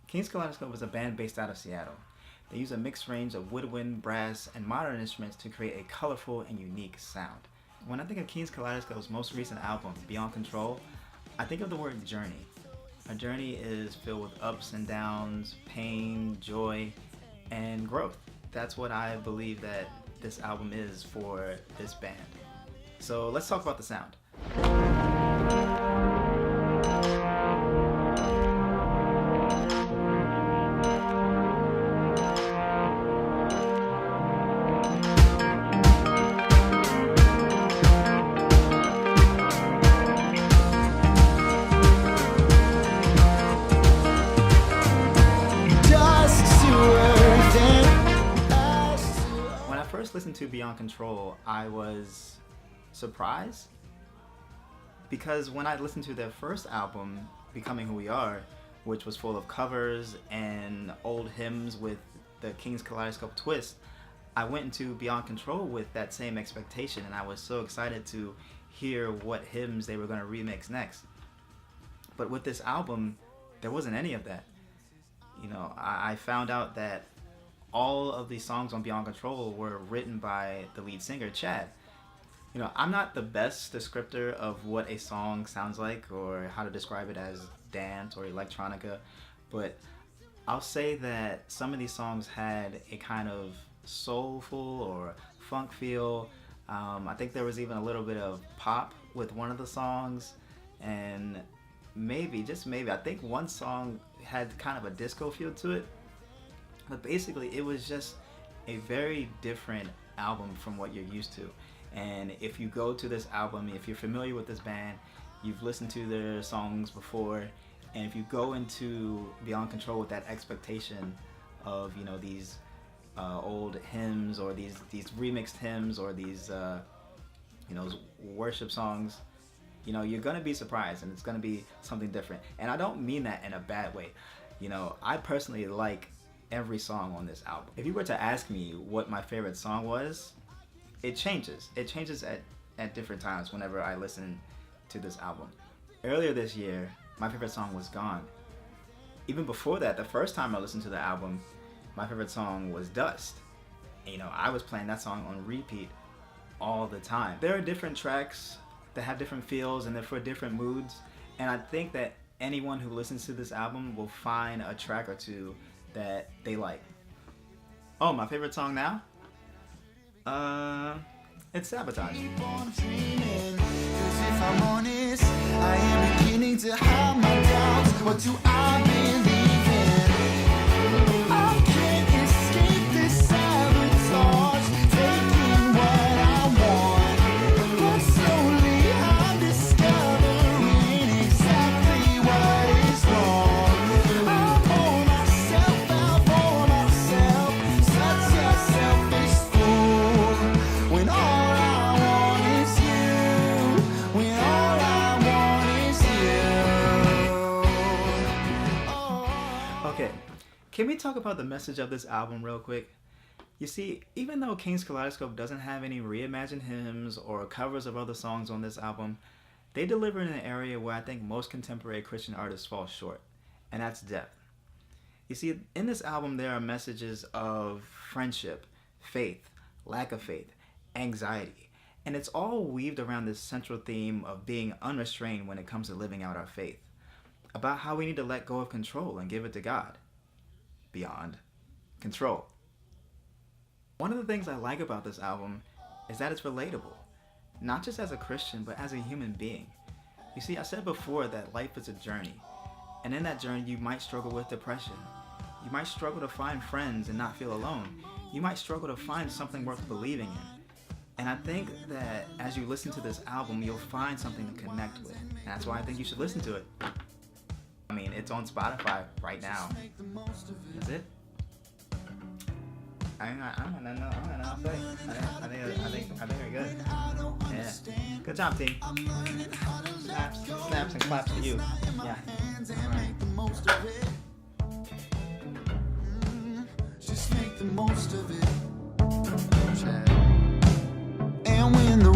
King's Kaleidoscope is a band based out of Seattle. They use a mixed range of woodwind, brass, and modern instruments to create a colorful and unique sound. When I think of King's Kaleidoscope's most recent album, Beyond Control, I think of the word journey. A journey is filled with ups and downs, pain, joy, and growth. That's what I believe that this album is for this band. So let's talk about the sound. When I first listened to Beyond Control, I was surprised because when I listened to their first album, Becoming Who We Are, which was full of covers and old hymns with the King's Kaleidoscope twist, I went into Beyond Control with that same expectation, and I was so excited to hear what hymns they were going to remix next. But with this album, there wasn't any of that. You know, I found out that all of these songs on Beyond Control were written by the lead singer, Chad. You know, I'm not the best descriptor of what a song sounds like or how to describe it as dance or electronica, but I'll say that some of these songs had a kind of soulful or funk feel. I think there was even a little bit of pop with one of the songs, and maybe, just maybe, I think one song had kind of a disco feel to it. But basically, it was just a very different album from what you're used to. And if you go to this album, if you're familiar with this band, you've listened to their songs before, and if you go into Beyond Control with that expectation of, you know, these old hymns or these remixed hymns or these you know, worship songs, you know, you're gonna be surprised, and it's gonna be something different. And I don't mean that in a bad way. You know, I personally like every song on this album. If you were to ask me what my favorite song was, it changes. It changes at different times whenever I listen to this album. Earlier this year, my favorite song was Gone. Even before that, the first time I listened to the album, my favorite song was Dust. And, you know, I was playing that song on repeat all the time. There are different tracks that have different feels and they're for different moods, and I think that anyone who listens to this album will find a track or two that they like. Oh, my favorite song now? It's Sabotage. Keep on dreaming, 'cause if I'm honest, I am beginning to have my doubts. What do I believe in? I can't escape this sabotage, taking what I want. But slowly I'm discovering exactly what is wrong. I pour myself out for myself, such a selfish fool. When all I want is you, when all I want is you. Oh. Okay, can we talk about the message of this album real quick? You see, even though King's Kaleidoscope doesn't have any reimagined hymns or covers of other songs on this album, they deliver in an area where I think most contemporary Christian artists fall short, and that's depth. You see, in this album there are messages of friendship, faith, lack of faith, anxiety, and it's all weaved around this central theme of being unrestrained when it comes to living out our faith, about how we need to let go of control and give it to God. Beyond Control. One of the things I like about this album is that it's relatable, not just as a Christian, but as a human being. You see, I said before that life is a journey, and in that journey you might struggle with depression. You might struggle to find friends and not feel alone. You might struggle to find something worth believing in. And I think that as you listen to this album, you'll find something to connect with. And that's why I think you should listen to it. I mean, it's on Spotify right now. That's it. I don't know. I think we're good. Yeah. Good job, team. Snaps and claps to you. Yeah. Just make the most of it. And when the